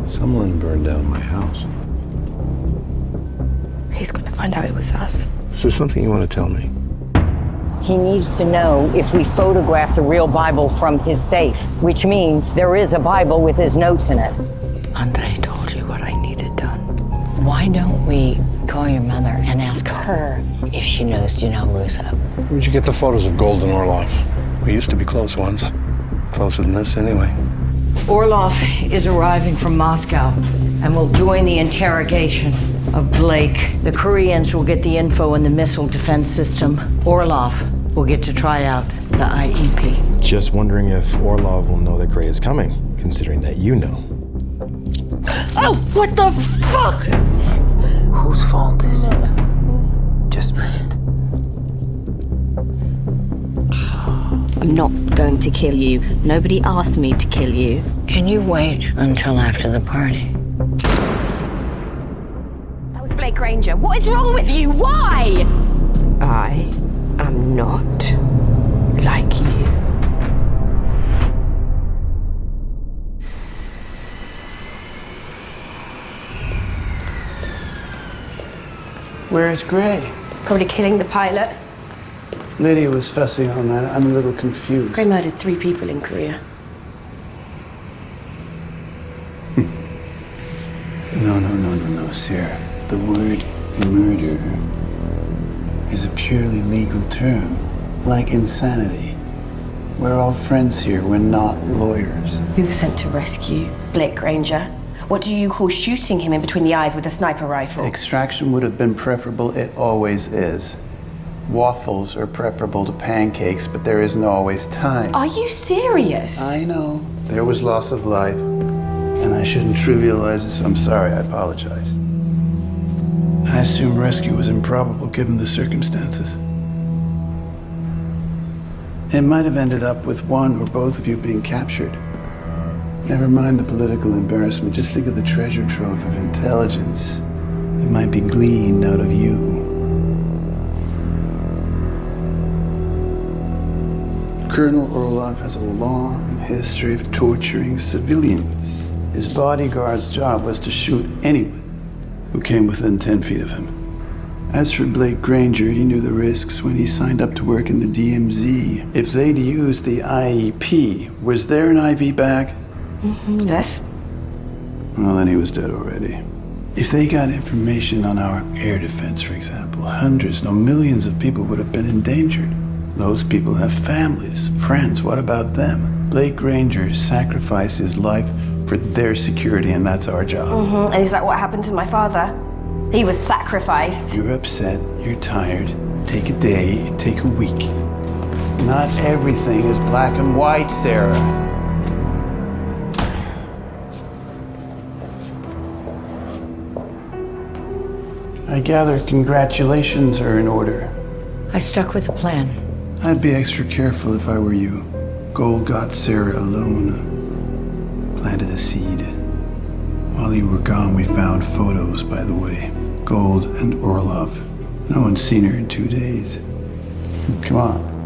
Someone burned down my house. He's gonna find out it was us. Is there something you want to tell me? He needs to know if we photograph the real Bible from his safe, which means there is a Bible with his notes in it. Andre told you what I needed done. Why don't we call your mother and ask her if she knows Jamaal Russo? Where'd you get the photos of Gold and Orlov? We used to be close once. Closer than this, anyway. Orlov is arriving from Moscow and will join the interrogation of Blake. The Koreans will get the info in the missile defense system. Orlov will get to try out the IEP. Just wondering if Orlov will know that Gray is coming, considering that you know. Oh, what the fuck? Whose fault is it? Just read it. I'm not going to kill you. Nobody asked me to kill you. Can you wait until after the party? That was Blake Granger. What is wrong with you? Why? I am not like you. Where is Gray? Probably killing the pilot. Lydia was fussing on that. I'm a little confused. Gray murdered 3 people in Korea. No, Sarah. The word murder is a purely legal term, like insanity. We're all friends here. We're not lawyers. We were sent to rescue Blake Granger. What do you call shooting him in between the eyes with a sniper rifle? Extraction would have been preferable. It always is. Waffles are preferable to pancakes, but there isn't always time. Are you serious? I know. There was loss of life, and I shouldn't trivialize it, so I'm sorry. I apologize. I assume rescue was improbable given the circumstances. It might have ended up with one or both of you being captured. Never mind the political embarrassment. Just think of the treasure trove of intelligence that might be gleaned out of you. Colonel Orlov has a long history of torturing civilians. His bodyguard's job was to shoot anyone who came within 10 feet of him. As for Blake Granger, he knew the risks when he signed up to work in the DMZ. If they'd used the IEP, was there an IV bag? Yes. Well, then he was dead already. If they got information on our air defense, for example, hundreds, no millions of people would have been endangered. Those people have families, friends. What about them? Blake Granger sacrificed his life for their security, and that's our job. And is that what happened to my father? He was sacrificed. You're upset, you're tired. Take a day, take a week. Not everything is black and white, Sarah. I gather congratulations are in order. I stuck with the plan. I'd be extra careful if I were you. Gold got Sarah alone. Planted a seed. While you were gone, we found photos, by the way. Gold and Orlov. No one's seen her in 2 days. Come on.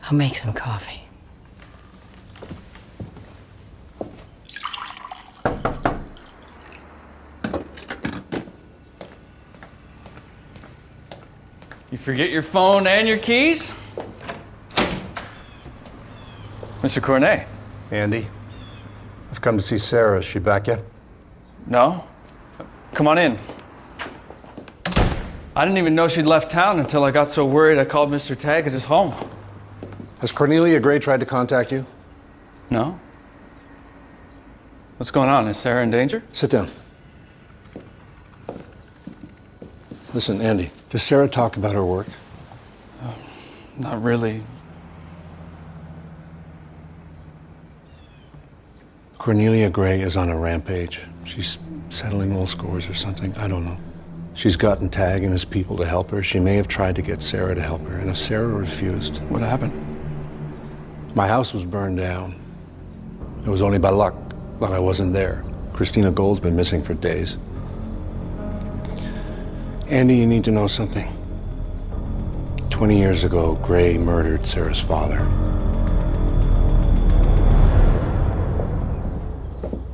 I'll make some coffee. You forget your phone and your keys? Mr. Cornet. Andy, I've come to see Sarah. Is she back yet? No? Come on in. I didn't even know she'd left town until I got so worried I called Mr. Tagg at his home. Has Cornelia Gray tried to contact you? No? What's going on? Is Sarah in danger? Sit down. Listen, Andy, does Sarah talk about her work? Not really. Cornelia Gray is on a rampage. She's settling old scores or something. I don't know. She's gotten Tagg and his people to help her. She may have tried to get Sarah to help her, and if Sarah refused... What happened? My house was burned down. It was only by luck that I wasn't there. Christina Gold's been missing for days. Andy, you need to know something. 20 years ago, Gray murdered Sarah's father.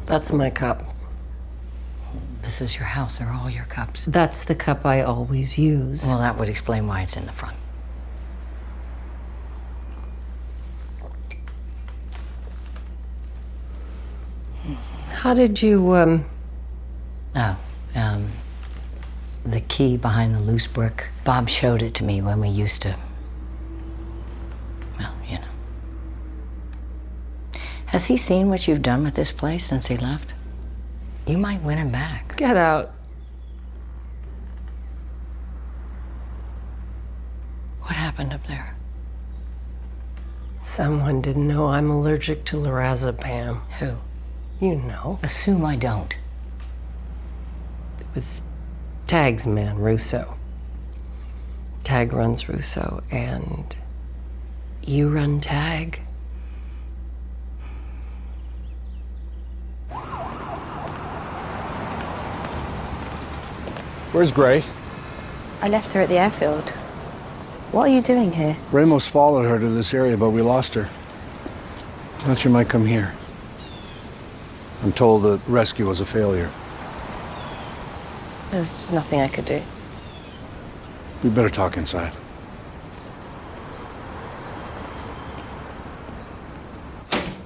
That's my cup. This is your house. They're all your cups. That's the cup I always use. Well, that would explain why it's in the front. How did you, The key behind the loose brick. Bob showed it to me when we used to... Well, you know. Has he seen what you've done with this place since he left? You might win him back. Get out. What happened up there? Someone didn't know I'm allergic to lorazepam. Who? You know. Assume I don't. It was Tagg's man, Russo. Tagg runs Russo, and you run Tagg. Where's Gray? I left her at the airfield. What are you doing here? Ramos followed her to this area, but we lost her. Thought she might come here. I'm told the rescue was a failure. There's nothing I could do. We better talk inside.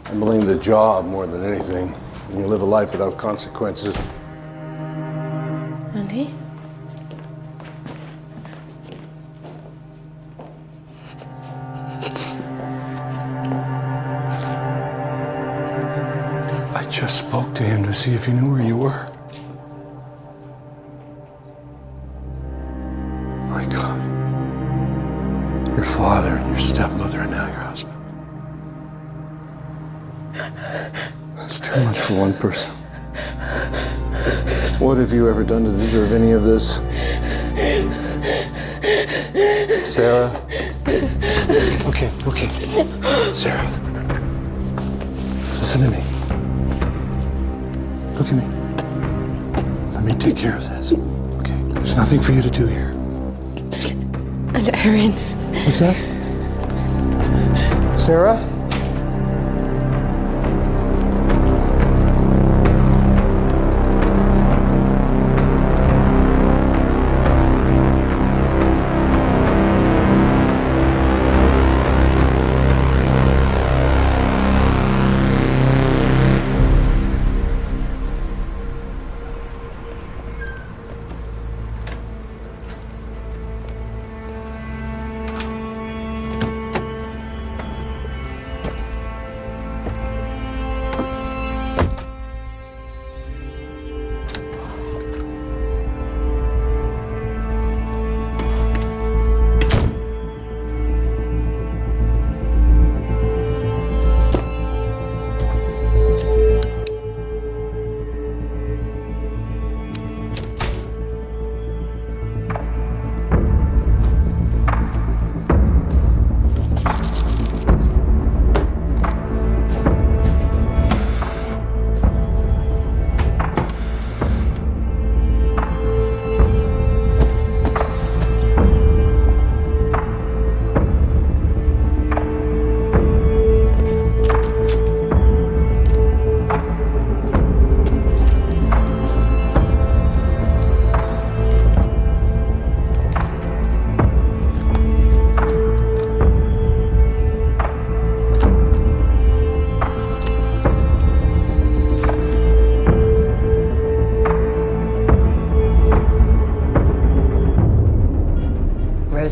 I blame the job more than anything. When you live a life without consequences. Andy? I just spoke to him to see if he knew where you were. My God. Your father and your stepmother and now your husband. That's too much for one person. What have you ever done to deserve any of this? Sarah? Okay. Sarah. Listen to me. Look at me. Let me take care of this. Okay? There's nothing for you to do here. And let her in. What's that? Sarah?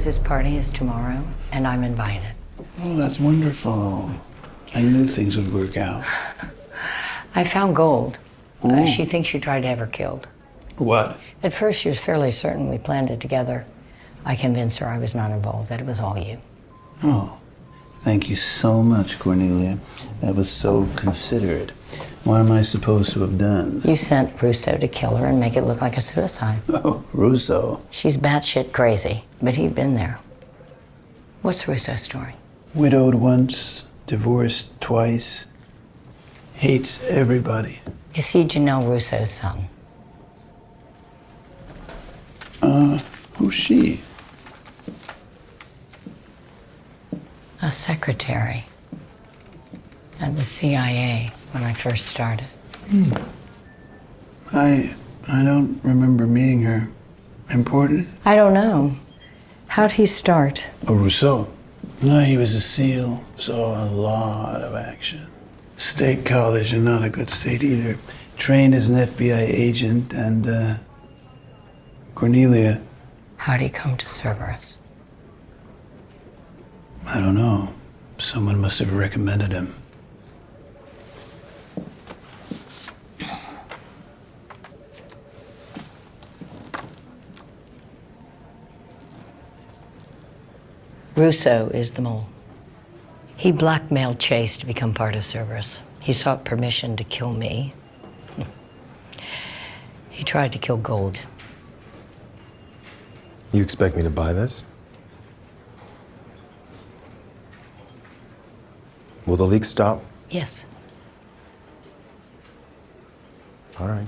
Rose's party is tomorrow, and I'm invited. Oh, that's wonderful. I knew things would work out. I found gold. She thinks you tried to have her killed. What? At first, she was fairly certain we planned it together. I convinced her I was not involved, that it was all you. Oh, thank you so much, Cornelia. That was so considerate. What am I supposed to have done? You sent Russo to kill her and make it look like a suicide. Oh, Russo. She's batshit crazy, but he'd been there. What's Russo's story? Widowed once, divorced twice, hates everybody. Is he Janelle Russo's son? Who's she? A secretary at the CIA when I first started. I don't remember meeting her. Important? I don't know. How'd he start? Oh, Rousseau. No, he was a SEAL, saw a lot of action. State college, and not a good state either. Trained as an FBI agent, and Cornelia. How'd he come to Cerberus? I don't know. Someone must have recommended him. Russo is the mole. He blackmailed Chase to become part of Cerberus. He sought permission to kill me. He tried to kill Gold. You expect me to buy this? Will the leak stop? Yes. All right.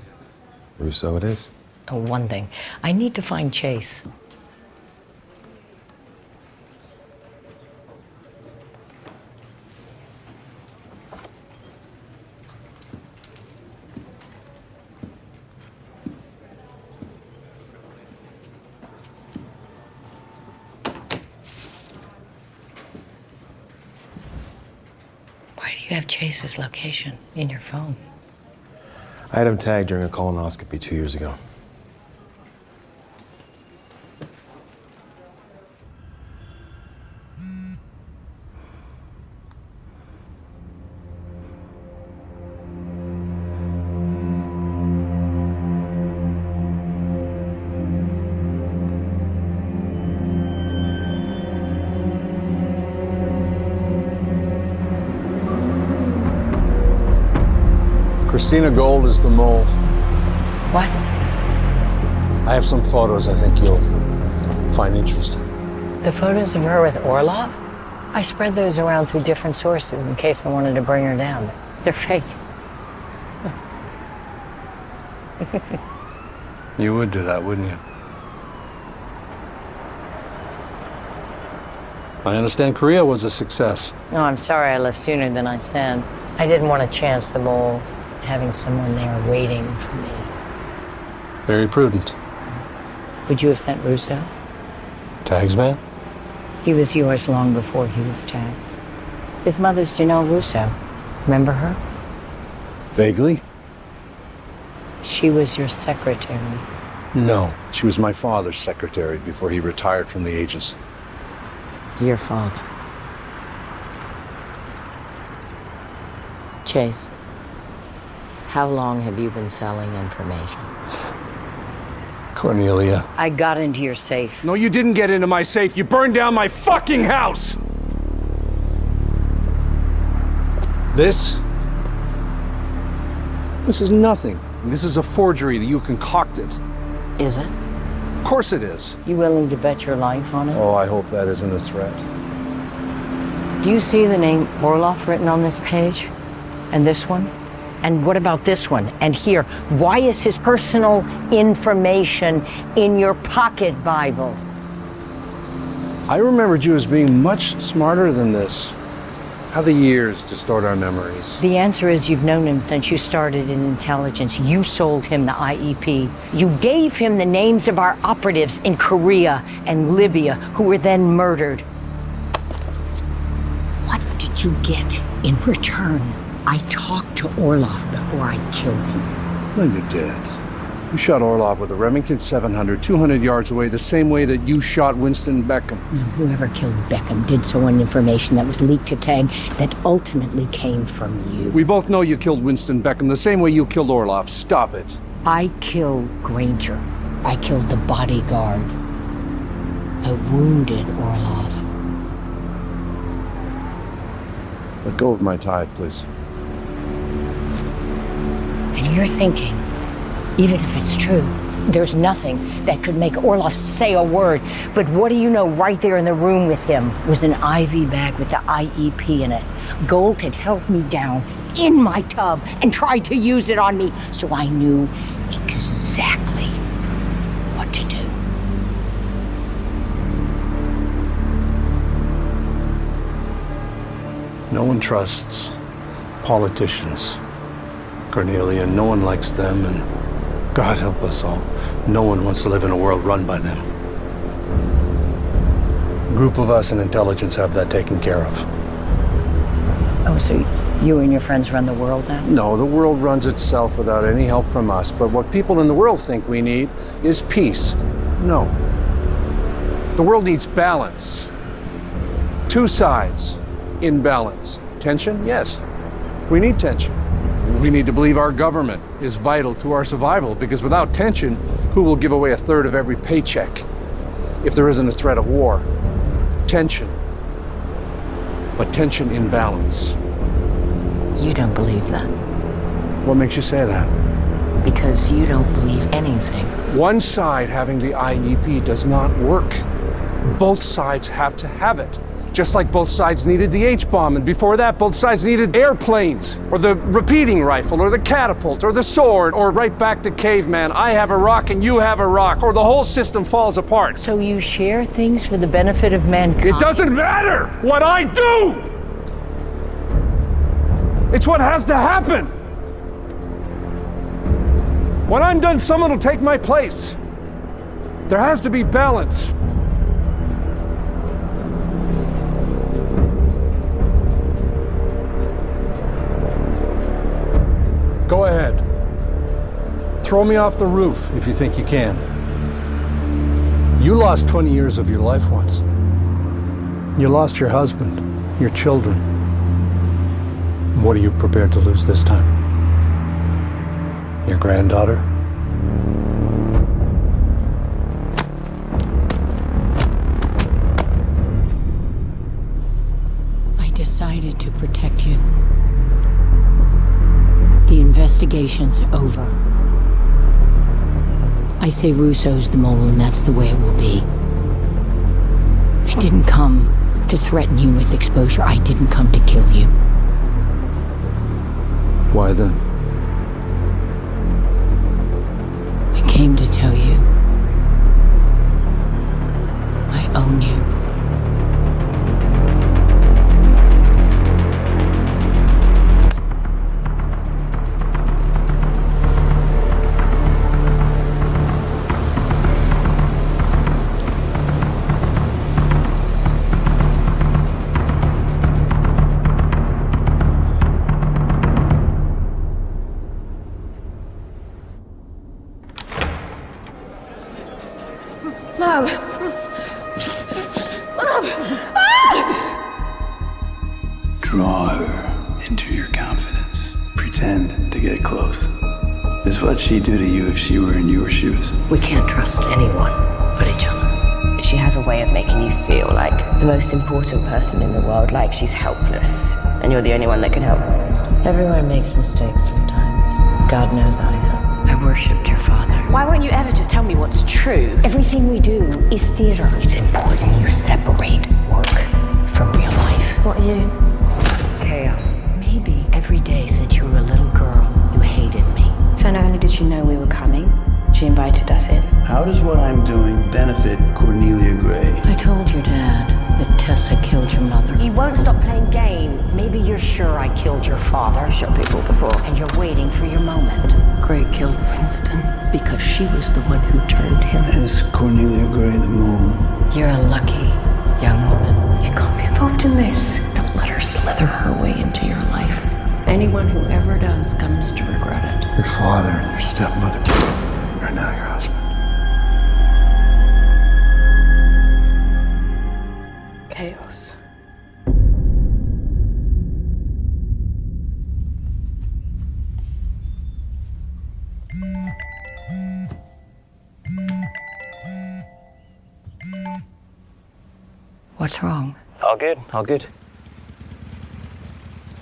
Russo it is. Oh, one thing. I need to find Chase. Why do you have Chase's location in your phone? I had him tagged during a colonoscopy 2 years ago. Christina Gold is the mole. What? I have some photos I think you'll find interesting. The photos of her with Orlov? I spread those around through different sources in case I wanted to bring her down. They're fake. You would do that, wouldn't you? I understand Korea was a success. No, I'm sorry I left sooner than I said. I didn't want to chance the mole having someone there waiting for me. Very prudent. Would you have sent Russo? Tags man? He was yours long before he was Tag's. His mother's Janelle Russo. Remember her? Vaguely? She was your secretary. No, she was my father's secretary before he retired from the agency. Your father. Chase, how long have you been selling information? Cornelia. I got into your safe. No, you didn't get into my safe. You burned down my fucking house! This is nothing. This is a forgery that you concocted. Is it? Of course it is. You willing to bet your life on it? Oh, I hope that isn't a threat. Do you see the name Orlov written on this page? And this one? And what about this one? And here? Why is his personal information in your pocket Bible? I remembered you as being much smarter than this. How the years distort our memories. The answer is you've known him since you started in intelligence. You sold him the IEP. You gave him the names of our operatives in Korea and Libya who were then murdered. What did you get in return? I talked to Orlov before I killed him. No, you didn't. You shot Orlov with a Remington 700, 200 yards away, the same way that you shot Winston Beckham. Whoever killed Beckham did so on information that was leaked to Tag that ultimately came from you. We both know you killed Winston Beckham the same way you killed Orlov. Stop it. I killed Granger. I killed the bodyguard. I wounded Orlov. Let go of my tie, please. And you're thinking, even if it's true, there's nothing that could make Orlov say a word. But what do you know, right there in the room with him was an IV bag with the IEP in it. Gold had held me down in my tub and tried to use it on me, so I knew exactly what to do. No one trusts politicians, Cornelia. No one likes them, and God help us all, no one wants to live in a world run by them. A group of us in intelligence have that taken care of. Oh, so you and your friends run the world now? No, the world runs itself without any help from us. But what people in the world think we need is peace. No. The world needs balance. Two sides in balance. Tension? Yes. We need tension. We need to believe our government is vital to our survival, because without tension, who will give away a third of every paycheck if there isn't a threat of war? Tension. But tension in balance. You don't believe that. What makes you say that? Because you don't believe anything. One side having the IEP does not work. Both sides have to have it. Just like both sides needed the H-bomb, and before that, both sides needed airplanes, or the repeating rifle, or the catapult, or the sword, or right back to caveman. I have a rock and you have a rock, or the whole system falls apart. So you share things for the benefit of mankind? It doesn't matter what I do! It's what has to happen. When I'm done, someone will take my place. There has to be balance. Go ahead. Throw me off the roof if you think you can. You lost 20 years of your life once. You lost your husband, your children. What are you prepared to lose this time? Your granddaughter? I decided to protect you. The investigation's over. I say Russo's the mole, and that's the way it will be. I didn't come to threaten you with exposure. I didn't come to kill you. Why then? I came to tell you I own you. Mom! Draw her into your confidence. Pretend to get close. This is what she'd do to you if she were in your shoes. We can't trust anyone but each other. She has a way of making you feel like the most important person in the world, like she's helpless, and you're the only one that can help her. Everyone makes mistakes sometimes. God knows I have. I worshipped your father. Why won't you ever just tell me what's true? Everything we do is theater. It's important you separate work from real life. What are you? Chaos. Maybe every day since you were a little girl, you hated me. So not only did she know we were coming, she invited us in. How does what I'm doing benefit Cornelia Gray? I told your dad that Tessa killed your mother. You won't stop playing games. Maybe you're sure I killed your father. I've shot people before. And you're waiting for your moment. Gray killed Winston because she was the one who turned him. Is Cornelia Gray the mole? You're a lucky young woman. You got me involved in this. Don't let her slither her way into your life. Anyone who ever does comes to regret it. Your father, your stepmother, your are now your husband. Chaos. What's wrong? All good, all good.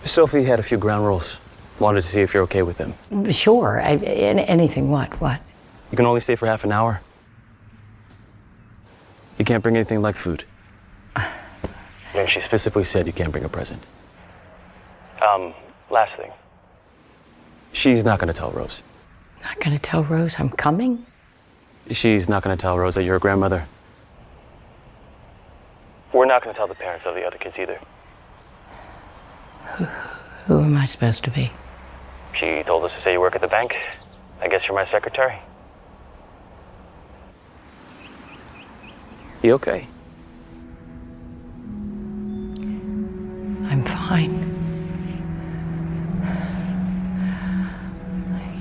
Sophie had a few ground rules. Wanted to see if you're okay with them. Sure. Anything. What? You can only stay for half an hour. You can't bring anything like food. And she specifically said you can't bring a present. Last thing. She's not gonna tell Rose. Not gonna tell Rose I'm coming? She's not gonna tell Rose that you're a grandmother. We're not gonna tell the parents of the other kids either. Who am I supposed to be? She told us to say you work at the bank. I guess you're my secretary. You okay? I'm fine.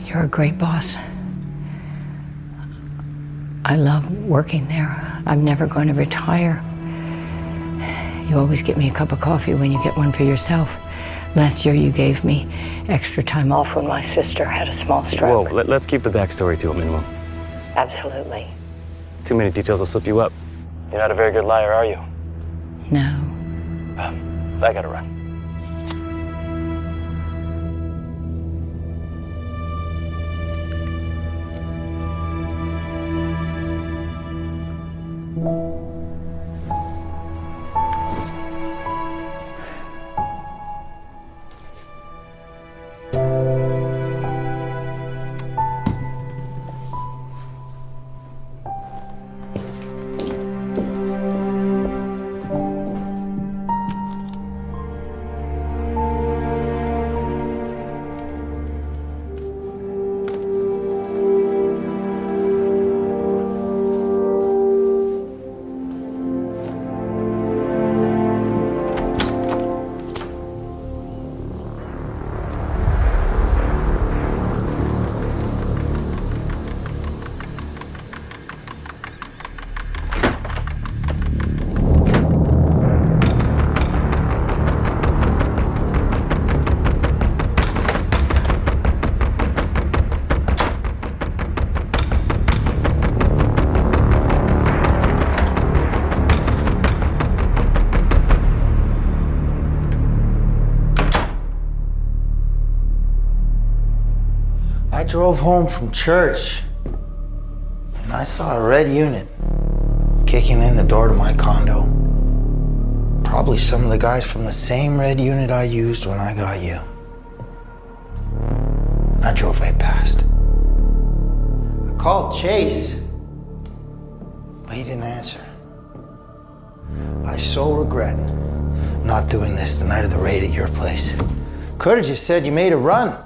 You're a great boss. I love working there. I'm never going to retire. You always get me a cup of coffee when you get one for yourself. Last year you gave me extra time off when my sister had a small stroke. Whoa, let's keep the backstory to a minimum. Absolutely. Too many details will slip you up. You're not a very good liar, are you? No. I gotta run. I drove home from church and I saw a red unit kicking in the door to my condo. Probably some of the guys from the same red unit I used when I got you. I drove right past. I called Chase, but he didn't answer. I so regret not doing this the night of the raid at your place. Could have just said you made a run.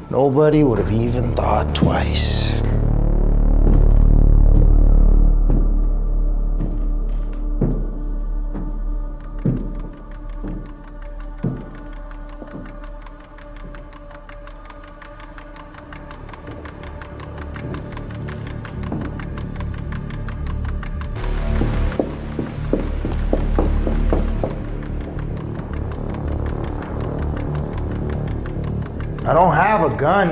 Nobody would have even thought twice. I don't have a gun.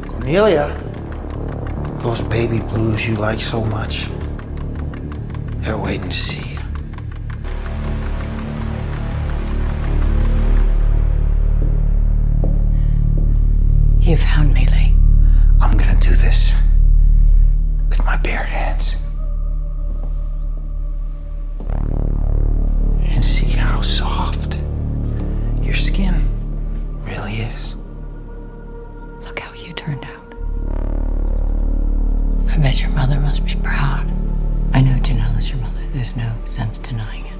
Cornelia, those baby blues you like so much, they're waiting to see you. You found me, Lee. I'm gonna do this with my bare hands. And see how soft your skin really is. Look how you turned out. I bet your mother must be proud. I know Janelle is your mother. There's no sense denying it.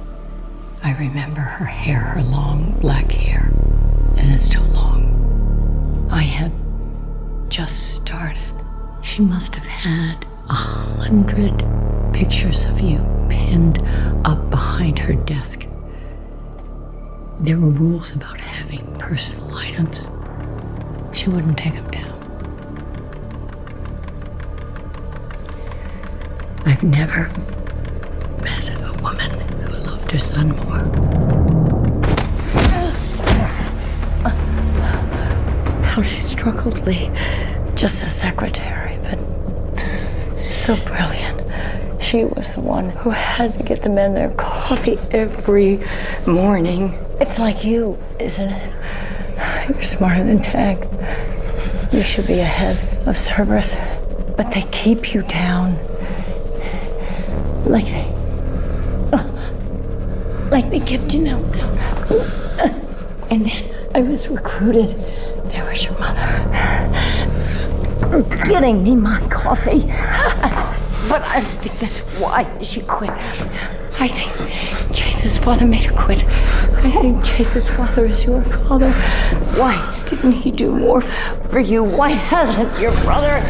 I remember her hair, her long black hair. Is it still long? I had just started. She must have had 100 pictures of you pinned up behind her desk. There were rules about having personal items. She wouldn't take them down. I've never met a woman who loved her son more. How she struggled, Lee. Just a secretary, but so brilliant. She was the one who had to get the men their coffee every morning. It's like you, isn't it? You're smarter than Tag. You should be ahead of Cerberus, but they keep you down. Like they kept you down. And then I was recruited. There was your mother getting me my coffee. But I think that's why she quit. I think Chase's father made her quit. I think Chase's father is your father. Why didn't he do more for you? Why hasn't your brother?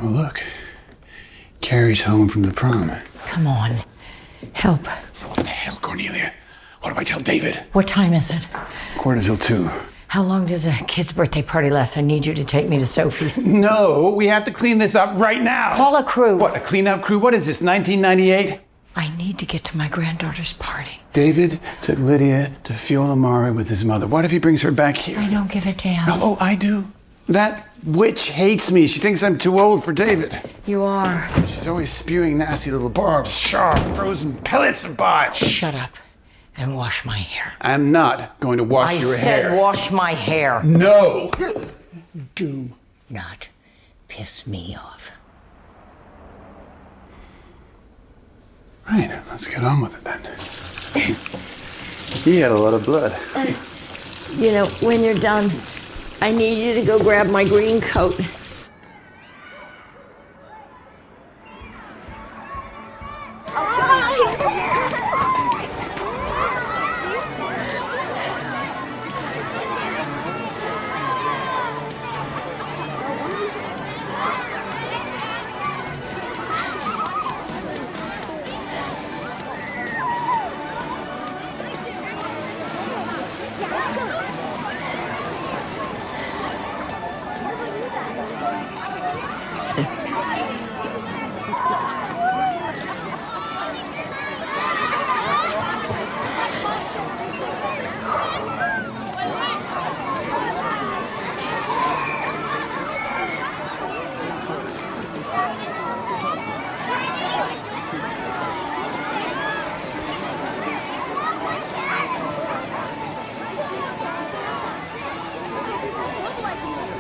Oh, look. Carrie's home from the prom. Come on. Help. What the hell, Cornelia? What do I tell David? What time is it? 1:45. How long does a kid's birthday party last? I need you to take me to Sophie's. No, we have to clean this up right now. Call a crew. What, a clean-out crew? What is this, 1998? I need to get to my granddaughter's party. David took Lydia to Fiola Mare with his mother. What if he brings her back here? I don't give a damn. Oh, I do. That witch hates me. She thinks I'm too old for David. You are. She's always spewing nasty little barbs, sharp, frozen pellets of bile. Shut up and wash my hair. I'm not going to wash your hair. I said wash my hair. No. Do not piss me off. Right, let's get on with it then. He had a lot of blood. You know, when you're done, I need you to go grab my green coat. I'll show you.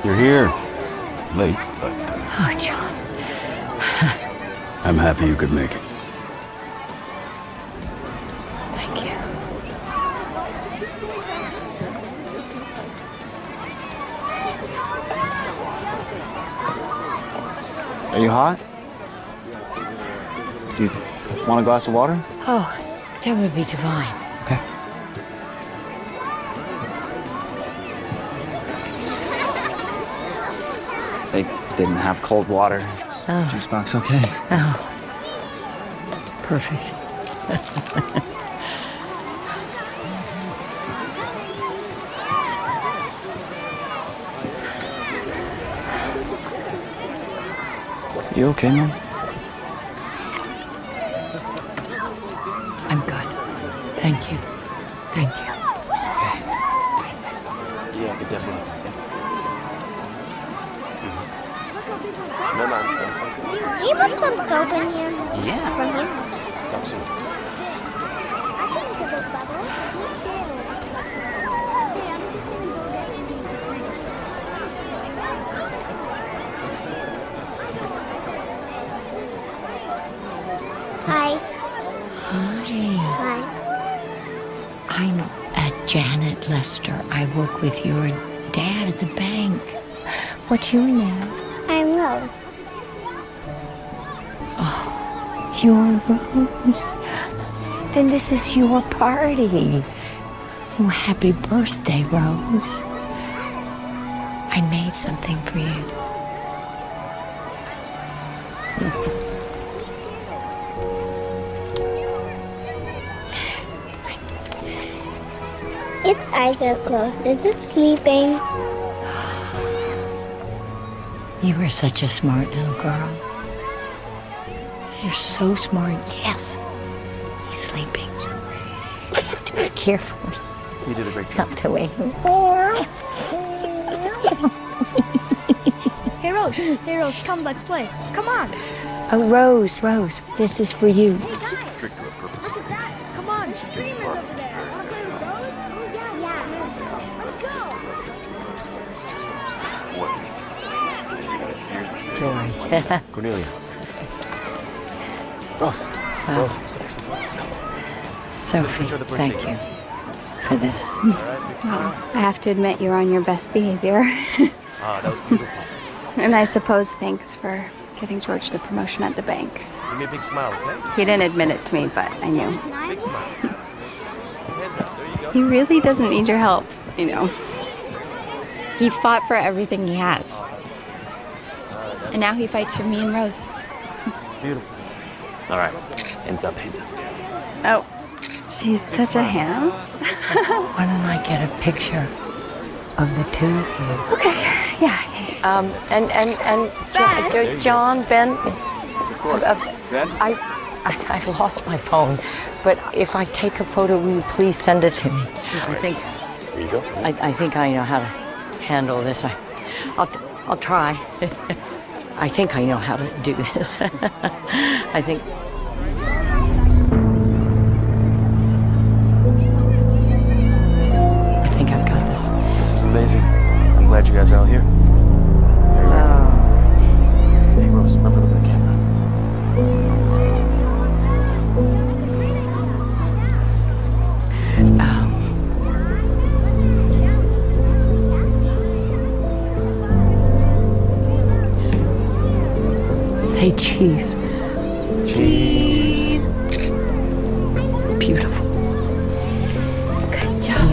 You're here. Late, but Oh, John. I'm happy you could make it. Thank you. Are you hot? Do you want a glass of water? Oh, that would be divine. Okay. They didn't have cold water. Oh. Juice box okay? Oh. Perfect. You okay, Mom? I'm good. Thank you. Thank you. Yeah, I could definitely. Can you put some soap in here? Yeah. From here? Talk soon. Hi. Hi. Hi. I'm Janet Lester. I work with your dad at the bank. What's your name? I'm Rose. Oh, you're Rose. Then this is your party. Oh, happy birthday, Rose. I made something for you. Its eyes are closed. Is it sleeping? You are such a smart little girl. You're so smart. Yes. He's sleeping. So you have to be careful. You did a great job. Not to wake him. Hey, Rose, come, let's play. Come on. Oh, Rose, this is for you. Hey, guys. Look at that. Come on, streamers over there. Want to play with Rose? Oh, yeah. Let's go. George. Cornelia. Rose, let's go take some photos. Come. Sophie, thank you for this. Well, I have to admit you're on your best behavior. Ah, that was beautiful. And I suppose thanks for getting George the promotion at the bank. Give me a big smile, okay? He didn't admit it to me, but I knew. Big smile. Hands up. There you go. He really doesn't need your help, you know. He fought for everything he has. And now he fights for me and Rose. Beautiful. All right. Hands up, hands up. Oh, she's such a ham. Why don't I get a picture of the two of you? Okay, yeah. John, Ben, Ben? I've lost my phone, but if I take a photo, will you please send it to me? I think. Here you go. I think I know how to handle this. I'll try. I think I know how to do this. I think. I've got this. This is amazing. I'm glad you guys are all here. Hey, Rose, remember to look at the camera. Say cheese. Cheese. Beautiful. Good job.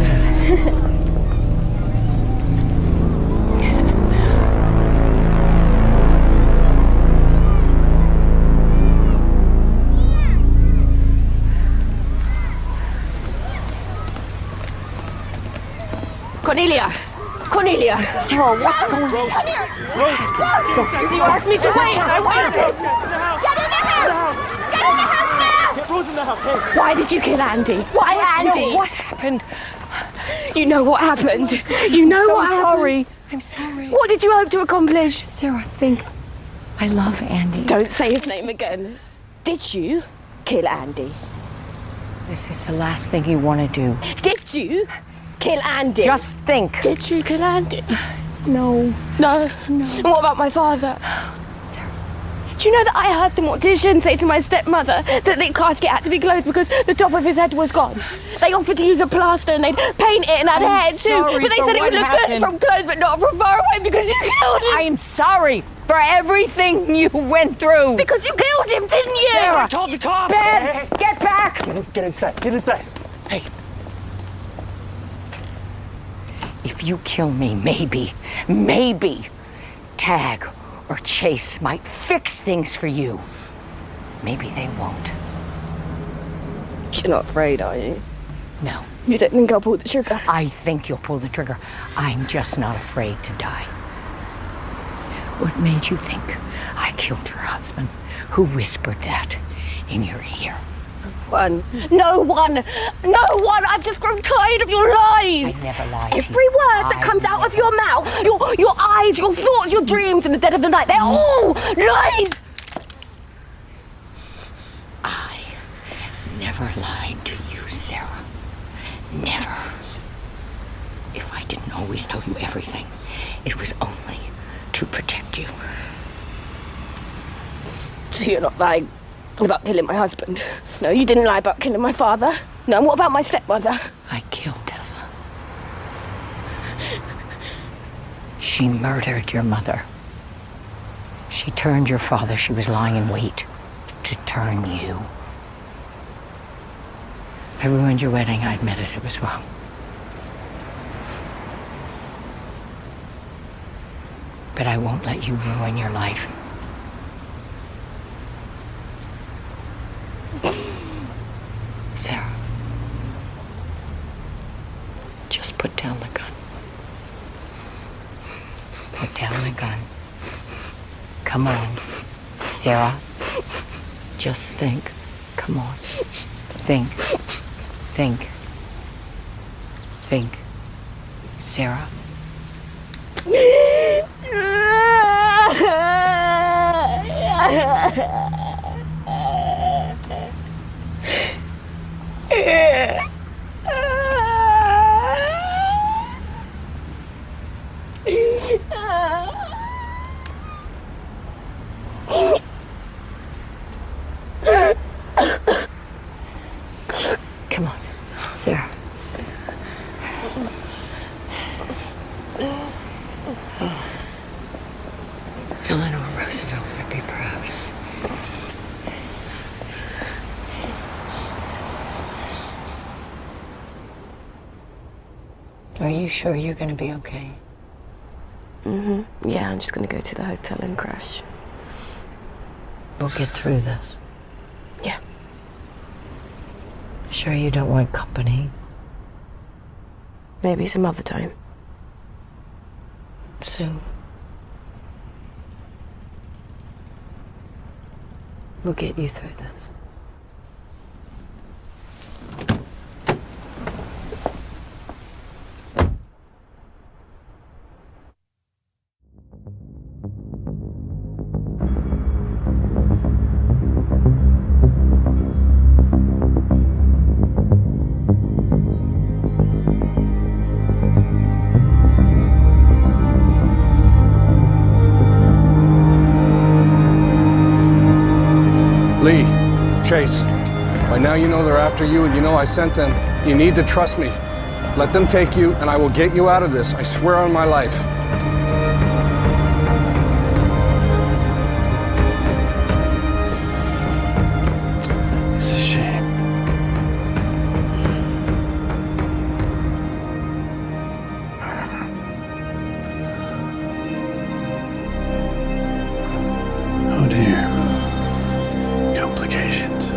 Cornelia! Sarah, what's going on? Come here! Rose! You asked me to wait! I waited! Get in the house! Get in the house now! Get Rose in the house, hey! Why did you kill Andy? Why Andy? No, what happened? You know what happened. You know what happened. Sorry. I'm sorry. What did you hope to accomplish? Sarah, think. I love Andy. Don't say his name again. Did you kill Andy? This is the last thing you want to do. Did you kill Andy? Just think. Did you kill Andy? No. No. And what about my father? Sarah. Do you know that I heard the mortician say to my stepmother that the casket had to be closed because the top of his head was gone? They offered to use a plaster and they'd paint it and add a head too, but they said it would look good from close but not from far away because you killed him. I'm sorry for everything you went through. Because you killed him, didn't you? Sarah, I told the cops! Ben, get back! Get inside, get inside. Hey. If you kill me, maybe Tag or Chase might fix things for you. Maybe they won't. You're not afraid, are you? No. You don't think I'll pull the trigger? I think you'll pull the trigger. I'm just not afraid to die. What made you think I killed your husband? Who whispered that in your ear? one. No one. No one. I've just grown tired of your lies. I never lied to you. Every word that comes out of your mouth, your eyes, your thoughts, your dreams in the dead of the night, they're all lies. I never lied to you, Sarah. Never. If I didn't always tell you everything, it was only to protect you. So you're not lying about killing my husband? No, you didn't lie about killing my father. No, what about my stepmother? I killed Tessa. She murdered your mother. She turned your father. She was lying in wait to turn you. I ruined your wedding. I admit it. It was wrong. But I won't let you ruin your life. Sarah, just put down the gun. Put down the gun. Come on, Sarah. Just think. Come on. Think. Think. Think. Sarah. Come on, Sarah. Eleanor Roosevelt would be proud. Are you sure you're going to be okay? Mm-hmm. Yeah, I'm just gonna go to the hotel and crash. We'll get through this. Yeah. Sure you don't want company? Maybe some other time. Soon. We'll get you through this. Lee, Chase, by now you know they're after you and you know I sent them. You need to trust me. Let them take you and I will get you out of this. I swear on my life. It's a shame. Oh dear. Complications.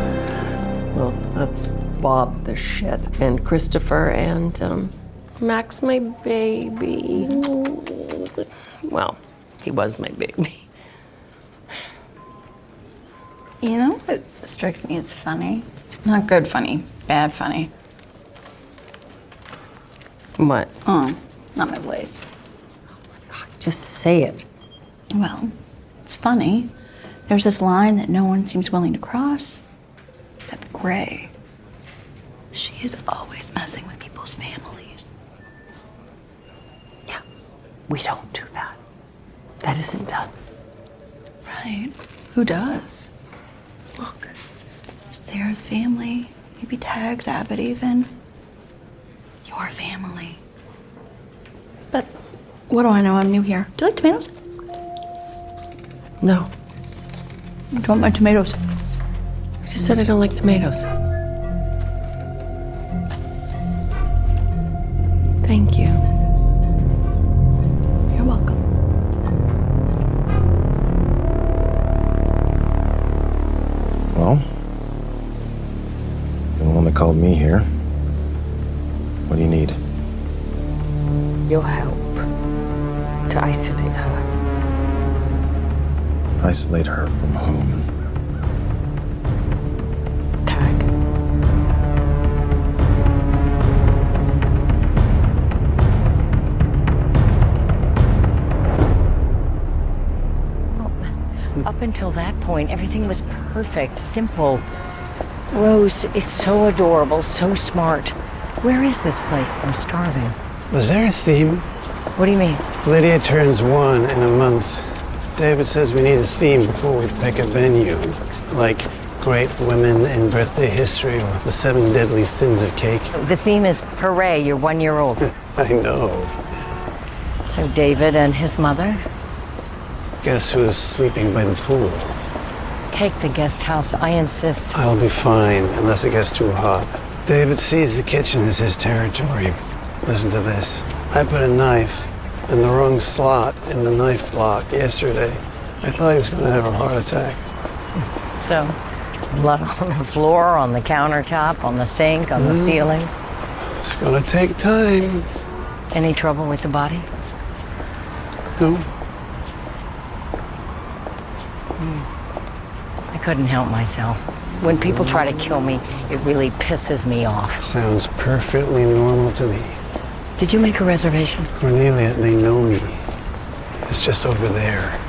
Well, that's Bob the shit, and Christopher, and Max, my baby. Well, he was my baby. You know what strikes me as funny? Not good funny, bad funny. What? Oh, not my place. Just say it. Well, it's funny. There's this line that no one seems willing to cross, except Gray. She is always messing with people's families. Yeah, we don't do that. That isn't done. Right. Who does? Look, Sarah's family, maybe Tags, Abbott even. Your family. But what do I know? I'm new here. Do you like tomatoes? No. I don't like tomatoes. I just said I don't like tomatoes. Thank you. You're welcome. Well, you're the one that called me here. What do you need? Your help to isolate her. Isolate her from whom? Tag. Up until that point, everything was perfect, simple. Rose is so adorable, so smart. Where is this place? I'm starving. Was there a theme? What do you mean? Lydia turns 1 in a month. David says we need a theme before we pick a venue. Like great women in birthday history or the 7 deadly sins of cake. The theme is hooray, you're 1 year old. I know. So David and his mother? Guess who's sleeping by the pool? Take the guest house, I insist. I'll be fine, unless it gets too hot. David sees the kitchen as his territory. Listen to this. I put a knife in the wrong slot in the knife block yesterday. I thought he was going to have a heart attack. So, blood on the floor, on the countertop, on the sink, on the ceiling. It's going to take time. Any trouble with the body? No. I couldn't help myself. When people try to kill me, it really pisses me off. Sounds perfectly normal to me. Did you make a reservation? Cornelia, they know me. It's just over there.